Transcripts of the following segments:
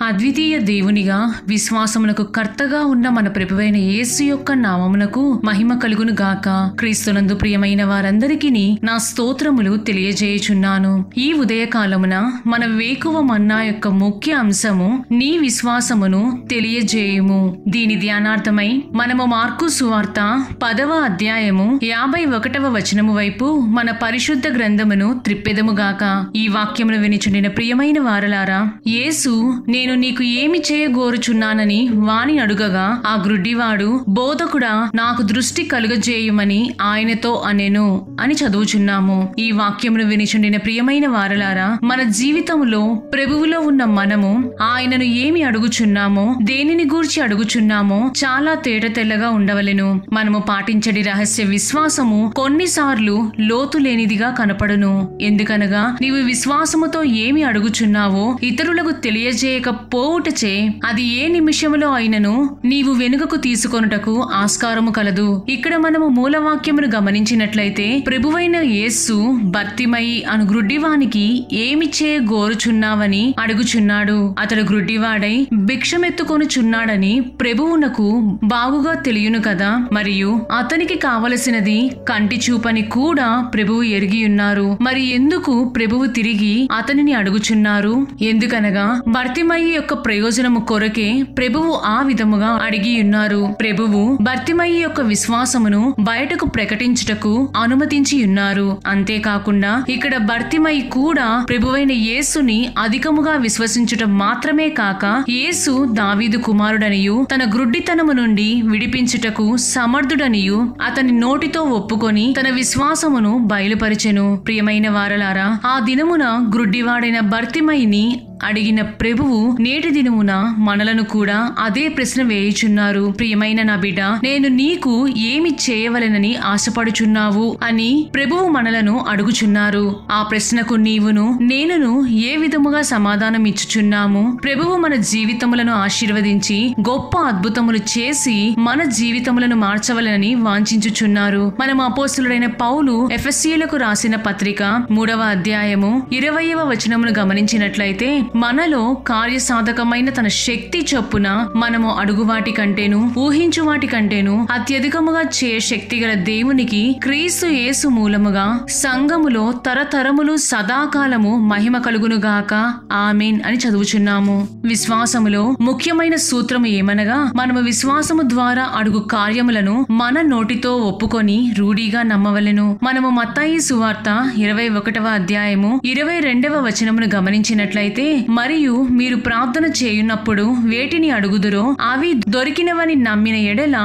అద్వితీయ దేవునిగా విశ్వాసమునకు కర్తగా ఉన్న మన ప్రభువైన యేసు యొక్క నామమునకు మహిమ కలుగును గాక. క్రీస్తునందు ప్రియమైన వారందరికీ నా స్తోత్రములు తెలియజేయుచున్నాను. ఈ ఉదయకాలమున మన వేకువ మన్నా యొక్క ముఖ్య అంశము నీ విశ్వాసమును తెలియజేయుము. దీని ధ్యానార్థమై మనము మార్కు సువార్త 10వ అధ్యాయము 51వ వచనము వైపు మన పరిశుద్ధ గ్రంథమును త్రిప్పెదముగాక. ఈ వాక్యమును వినిచుండిన ప్రియమైన వారలారా, యేసు నేను నీకు ఏమి చేయగోరుచున్నానని వాని అడుగగా ఆ గ్రుడ్డివాడు, బోధకుడా నాకు దృష్టి కలుగజేయుమని ఆయనతో అనెను అని చదువుచున్నాము. ఈ వాక్యమును వినిచుండిన ప్రియమైన వారలారా, మన జీవితంలో ప్రభువులో ఉన్న మనము ఆయనను ఏమి అడుగుచున్నామో, దేనిని గూర్చి అడుగుచున్నామో చాలా తేటతెల్లగా ఉండవలెను. మనము పాటించడి రహస్య విశ్వాసము కొన్నిసార్లు లోతు లేనిదిగా కనపడును. ఎందుకనగా నీవు విశ్వాసముతో ఏమి అడుగుచున్నావో ఇతరులకు తెలియజేయకపోవుటచే అది ఏ నిమిషములో అయినను నీవు వెనుకకు తీసుకొనుటకు ఆస్కారము కలదు. ఇక్కడ మనము మూలవాక్యమును గమనించినట్లయితే ప్రభువైన యేసు బర్తిమయి అను గ్రుడ్డివానికి ఏమి చేయగోరుచున్నావని అడుగుచున్నాడు. అతడు గ్రుడ్డివాడై భిక్షమెత్తుకొనుచున్నాడని ప్రభువునకు బాగుగా తెలియను కదా. మరియు అతనికి కావలసినది కంటి చూపని కూడా ప్రభువు ఎరిగియున్నారు. మరి ఎందుకు ప్రభువు తిరిగి అతనిని అడుగుచున్నారు? ఎందుకనగా బర్తిమయి యొక్క ప్రయోజనము కొరకే ప్రభువు ఆ విధముగా అడిగియున్నారు. ప్రభువు బర్తిమయి యొక్క విశ్వాసమును బయటకు ప్రకటించుటకు అనుమతించి ఉన్నారు. అంతేకాకుండా ఇక్కడ బర్తిమయి కూడా ప్రభువైన యేసుని అధికముగా విశ్వసించుట మాత్రమే కాక యేసు దావీదు కుమారుడనియు తన గ్రుడ్డితనము నుండి విడిపించుటకు సమర్థుడనియు అతని నోటితో ఒప్పుకొని తన విశ్వాసమును బయలుపరిచెను. ప్రియమైన వారలారా, ఆ దినమున గ్రుడ్డివాడైన బర్తిమయిని అడిగిన ప్రభువు నేటి దినమున మనలను కూడా అదే ప్రశ్న వేయుచున్నారు. ప్రియమైన నా బిడ్డ, నేను నీకు ఏమి చేయవలెనని ఆశపడుచున్నావు అని ప్రభువు మనలను అడుగుచున్నారు. ఆ ప్రశ్నకు నీవును నేనును ఏ విధముగా సమాధానం ఇచ్చుచున్నాము? ప్రభువు మన జీవితములను ఆశీర్వదించి గొప్ప అద్భుతములు చేసి మన జీవితములను మార్చవలెనని వాంఛించుచున్నారు. మనం అపోస్తలుడైన పౌలు ఎఫెసీయులకు రాసిన పత్రిక 3వ అధ్యాయము 20వ వచనమును గమనించినట్లయితే, మనలో కార్యసాధకమైన తన శక్తి చొప్పున మనము అడుగు వాటి కంటేను ఊహించు వాటి కంటేను అత్యధికముగా చేయ శక్తి గల దేవునికి క్రీస్తు యేసు మూలముగా సంఘములో తరతరములు సదాకాలము మహిమ కలుగునుగాక. ఆమేన్ అని చదువుచున్నాము. విశ్వాసములో ముఖ్యమైన సూత్రము ఏమనగా, మనము విశ్వాసము ద్వారా అడుగు కార్యములను మన నోటితో ఒప్పుకొని రూఢిగా నమ్మవలెను. మనము మత్తయి సువార్త 21వ అధ్యాయము 22వ వచనమును గమనించినట్లయితే, మరియు మీరు ప్రార్థన చేయున్నప్పుడు వేటిని అడుగుదురో అవి దొరికినవని నమ్మిన ఎడల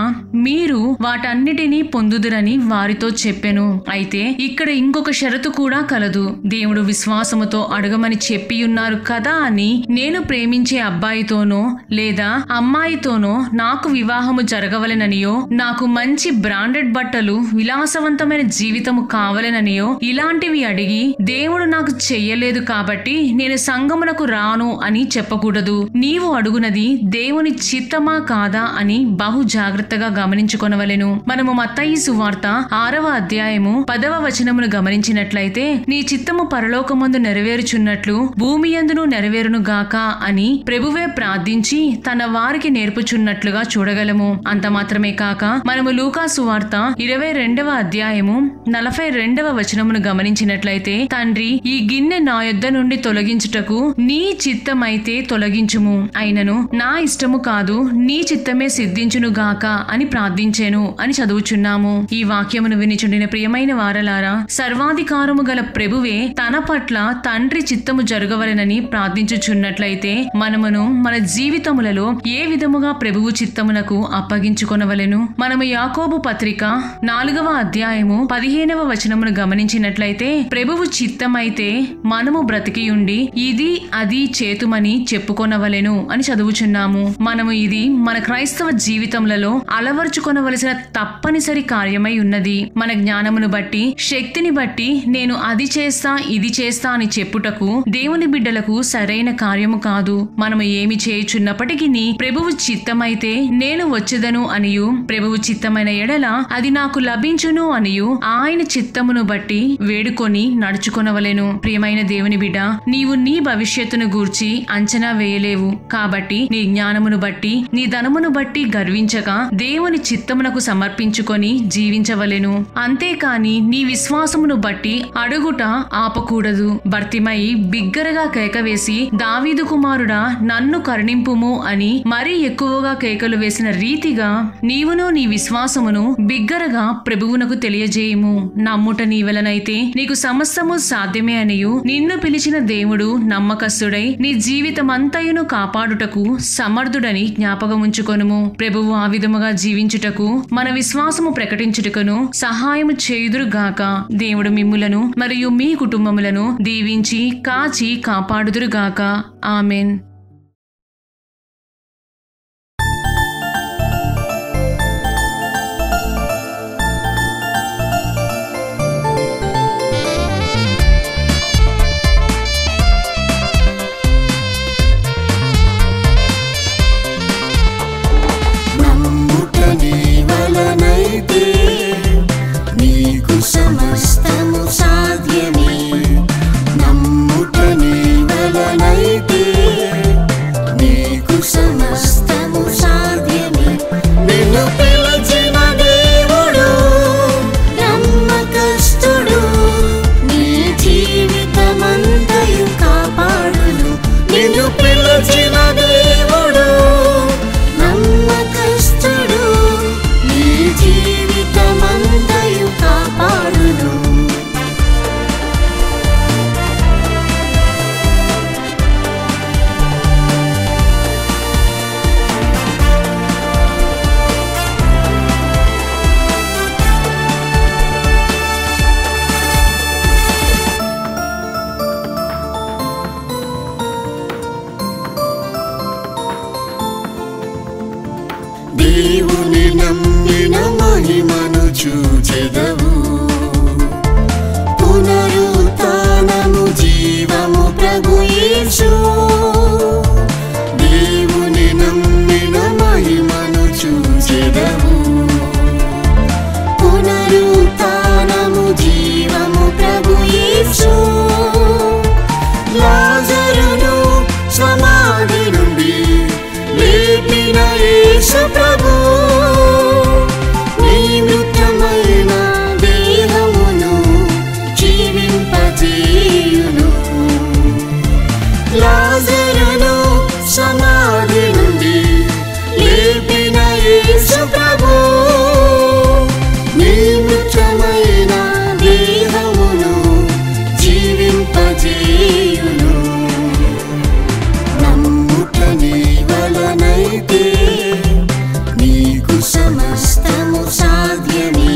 మీరు వాటన్నిటినీ పొందుదురని వారితో చెప్పెను. అయితే ఇక్కడ ఇంకొక షరతు కూడా కలదు. దేవుడు విశ్వాసముతో అడగమని చెప్పియున్నారు కదా అని నేను ప్రేమించే అబ్బాయితోనో లేదా అమ్మాయితోనో నాకు వివాహము జరగవలెననియో, నాకు మంచి బ్రాండెడ్ బట్టలు విలాసవంతమైన జీవితము కావలెననియో ఇలాంటివి అడిగి దేవుడు నాకు చెయ్యలేదు కాబట్టి నేను సంఘమునకు రాను అని చెప్పకూడదు. నీవు అడుగునది దేవుని చిత్తమా కాదా అని బహు జాగ్రత్తగా గమనించుకొనవలెను. మనము మత్తయి సువార్త 6వ అధ్యాయము 10వ వచనమును గమనించినట్లయితే, నీ చిత్తము పరలోకమందు నెరవేరుచున్నట్లు భూమి యందును నెరవేరును గాక అని ప్రభువే ప్రార్థించి తన వారికి నేర్పుచున్నట్లుగా చూడగలము. అంత మాత్రమే కాక మనము లూకా సువార్త 22వ అధ్యాయము 42వ వచనమును గమనించినట్లయితే, తండ్రి ఈ గిన్నె నా యొద్ద నుండి తొలగించుటకు నీ చిత్తమైతే తొలగించుము, అయినను నా ఇష్టము కాదు నీ చిత్తమే సిద్ధించును గాక అని ప్రార్థించెను అని చదువుచున్నాము. ఈ వాక్యమును వినిచుండిన ప్రియమైన వారలారా, సర్వాధికారము గల ప్రభువే తన పట్ల తండ్రి చిత్తము జరగవలెనని ప్రార్థించుచున్నట్లయితే మనమును మన జీవితములలో ఏ విధముగా ప్రభువు చిత్తమునకు అప్పగించుకొనవలెను? మనము యాకోబు పత్రిక 4వ అధ్యాయము 15వ వచనమును గమనించినట్లయితే, ప్రభువు చిత్తమైతే మనము బ్రతికియుండి ఇది అది చేతుమని చెప్పుకొనవలెను అని చదువుచున్నాము. మనము ఇది మన క్రైస్తవ జీవితములలో అలవర్చుకొనవలసిన తప్పనిసరి కార్యమై ఉన్నది. మన జ్ఞానమును బట్టి, శక్తిని బట్టి నేను అది చేస్తా ఇది చేస్తా అని చెప్పుటకు దేవుని బిడ్డలకు సరైన కార్యము కాదు. మనము ఏమి చేయుచున్నప్పటికీ ప్రభువు చిత్తమైతే నేను వచ్చేదను అనియు, ప్రభువు చిత్తమైన ఎడల అది నాకు లభించును అనియు ఆయన చిత్తమును బట్టి వేడుకొని నడుచుకొనవలెను. ప్రియమైన దేవుని బిడ్డ, నీవు నీ భవిష్యత్తును గూర్చి అంచనా వేయలేవు. కాబట్టి నీ జ్ఞానమును బట్టి, నీ ధనమును బట్టి గర్వించక దేవుని చిత్తమునకు సమర్పించుకొని జీవించవలెను. అంతేకాని నీ విశ్వాసమును బట్టి అడుగుట ఆపకూడదు. భర్తిమయి బిగ్గరగా కేకవేసి, దావీదు కుమారుడా నన్ను కరుణింపుము అని మరీ ఎక్కువగా కేకలు వేసిన రీతిగా నీవును నీ విశ్వాసమును బిగ్గరగా ప్రభువునకు తెలియజేయము. నమ్ముట నీ వలనైతే నీకు సమస్తము సాధ్యమే అనియు, నిన్ను పిలిచిన దేవుడు నమ్మకస్తుడై నీ జీవితమంతయును కాపాడుటకు సమర్థుడని జ్ఞాపకం ఉంచుకొనుము. ప్రభువు ఆ విధముగా జీవించుటకు మన విశ్వాసము ప్రకటించుటకును సహాయము చేయుదురుగాక. దేవుడు మిమ్ములను మరియు మీ కుటుంబములను దీవించి కాచి కాపాడుదురుగాక. ఆమెన్. సమస్తము సాధ్యమే, నమ్ముట నీ వలనైతే నీకు సమస్తము సాధ్యమే. నిన్ను పిలిచిన దేవుడు నమ్మకస్తుడు, నీ జీవితమంతయు కాపాడును. నిన్ను పిలిచిన దేవుడు నమ్మకస్తుడు, నీ జీవితమంతయు కాపాడును. దేవుని నమ్మిన మహిమను చూచెదవు, పునరుత్థానము జీవము ప్రభు యేసు. దేవుని నమ్మిన మహిమను చూచెదవు, పునరుత్థానము జీవము ప్రభు యేసు. లాజరును సమాధి నుండి లేపిన యేసు ప్రభు, నీ మృతమైన దేహమును జీవింపజేయును. లాజరును సమాధి నుండి లేపిన యేసు ప్రభు, నీ మృతమైన దేహమును జీవింపజేయును. నమ్ముట నీ వలనైతే నీకు సమస్తము సాధ్యమే,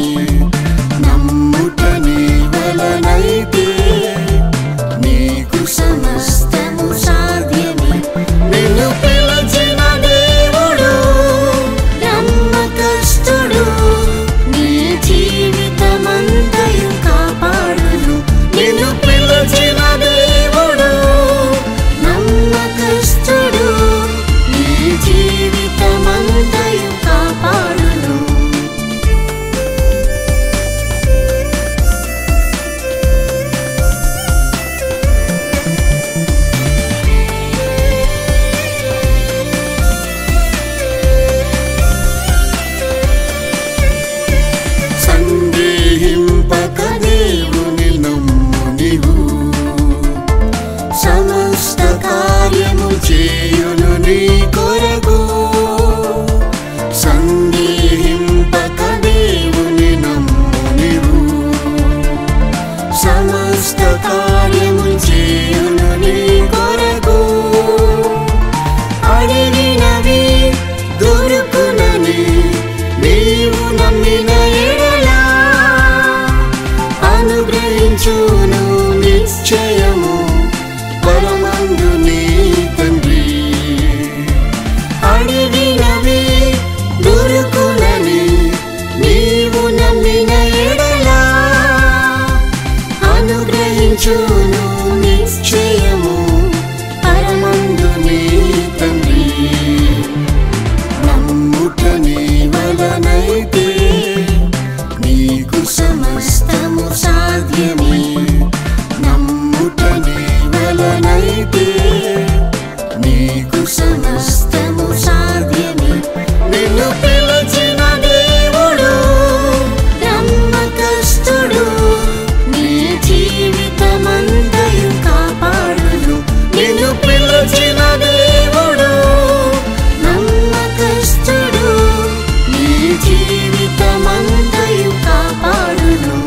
నమ్ముట నీ వలనైతే నీకు సమస్తము సాధ్యమే. నిన్ను పిలిచిన దేవుడు నమ్మకస్తుడు, నీ జీవితమంతయు కాపాడును. నిన్ను పిలిచిన దేవుడు నమ్మకస్తుడు, నీ జీవితమంతయు కాపాడును. సందేహింపక దేవుని నమ్ము నీవు, సమస్త కార్యము చేయును నీ కొరకు. సందేహింపక దేవుని నమ్ము నీవు, సమస్త కార్యము చేయును నీ కొరకు. అడిగినవి దొరుకునని నీవు నమ్మిన ఎడల అనుగ్రహించును నిశ్చయము పరమందు నీ నమ్మిన ఎడల అనుగ్రహించును నిశ్చయము పరమందు నీ తండ్రి. నమ్ముట నీ వలనైతే నీకు సమస్తము సాధ్యమే. నమ్ముట నీ వలనైతే నీకు సమస్తము సాధ్యమే. నిన్ను పిలిచిన దేవుడు నమ్మకస్తుడు, నీ జీవితమంతయు కాపాడును. నిన్ను పిలిచిన దేవుడు నమ్మకస్తుడు, నీ జీవితమంతయు కాపాడును.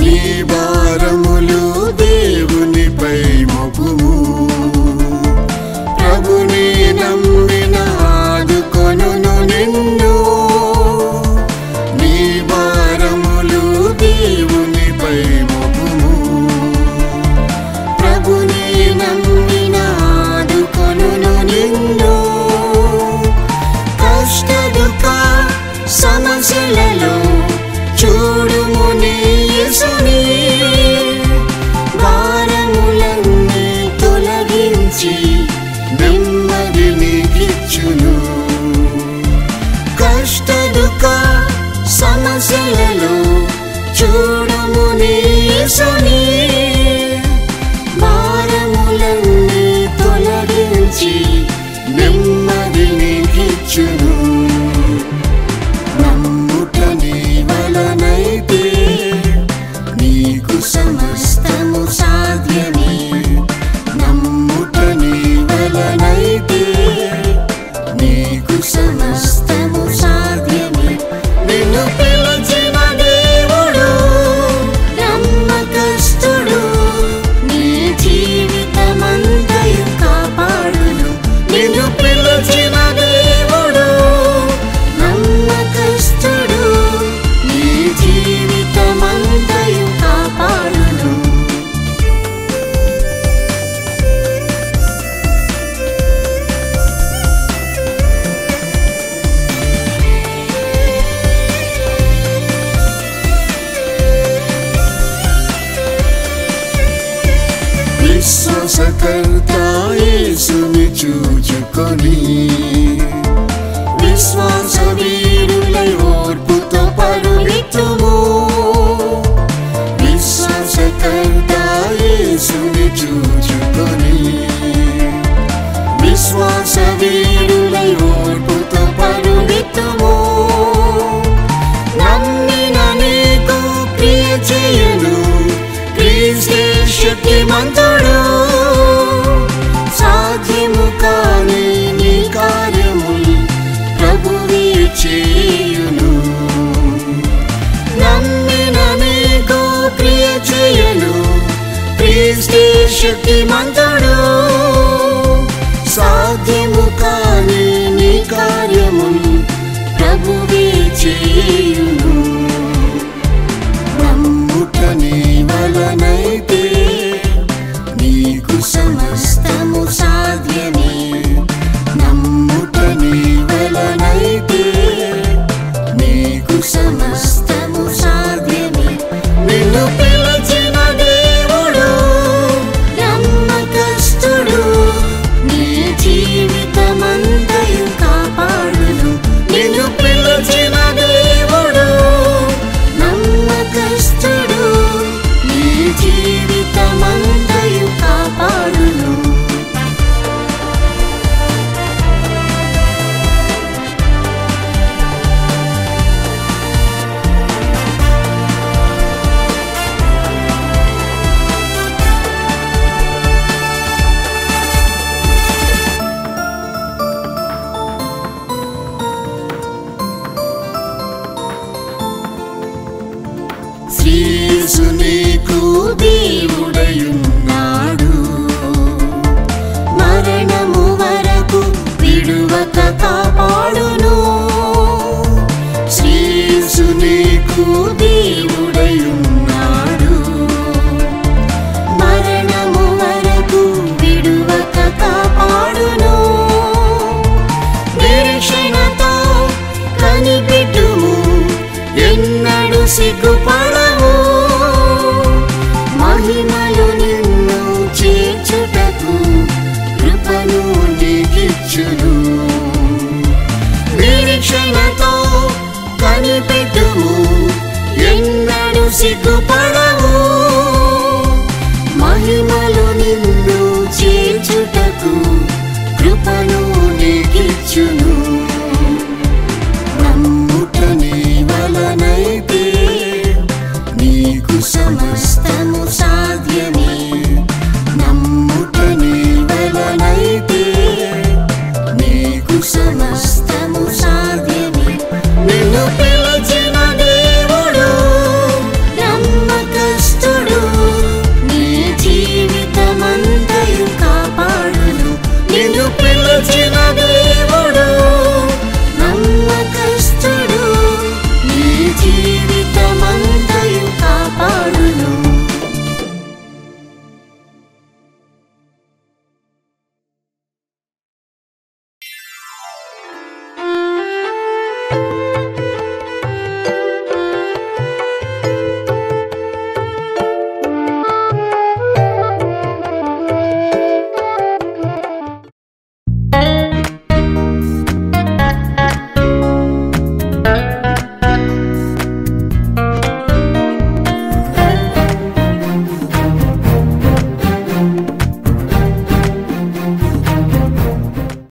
నీ భారములు దేవునిపై మోపుము, ప్రభుని నమ్మిన ఆదుకొనును నిన్ను. నీ భారములు దేవునిపై మోపుము, ప్రభుని నమ్మిన ఆదుకొనును నిన్ను. కష్ట దుఃఖ సమస్యలలో చూడుము నీ యేసుని, భారములన్నీ తొలగించి నెమ్మది నీకిచ్చును. కష్ట దుఃఖ సమస్యలలో చూడుము నీ యేసుని, భారములన్నీ తొలగించి నెమ్మది నీకిచ్చును. నమ్ముట నీ వలనైతే నీకు సమస్తము సాధ్యమే. నమ్ముట నీ వలనైతే నీకు సమస్తము సాధ్యమే. నిన్ను పిలిచిన దేవుడు నమ్మకస్తుడు, నీ జీవితమంతయు కాపాడును. నిన్ను పిలిచిన దేవుడు నమ్మకస్తుడు, నీ జీవితమంతయు కాపాడును. విశ్వాసకర్త యేసుని చూచుకొని విశ్వాస వీరులై ఓర్పుతో పరుగెత్తుము. విశ్వాసకర్త యేసుని చూచుకొని విశ్వాస వీరులై ఓర్పుతో పరుగెత్తుము. నమ్మిన నీకు క్రియ చేయను క్రీస్తే శక్తిమంతుడు. సాధ్యము కాని నీ కార్యములు ప్రభువే చేయును. నమ్మిన నీకు క్రియ చేయను క్రీస్తే శక్తిమంతుడు. సాధ్యము కాని నీ కార్యములు ప్రభువే చేయును. నమ్ముట నీ వలనైతే నీకు సమస్తము సాధ్యమే. నమ్ముట నీ వలనైతే నీకు సమస్తము సాధ్యమే. నిన్ను పిలిచిన దేవుడు నమ్మకస్తుడు, నీ జీవితమంతయు కాపాడును. నిన్ను పిలిచిన దేవుడు నమ్మకస్తుడు, నీ జీవితమంతయు కాపాడును. రక్షక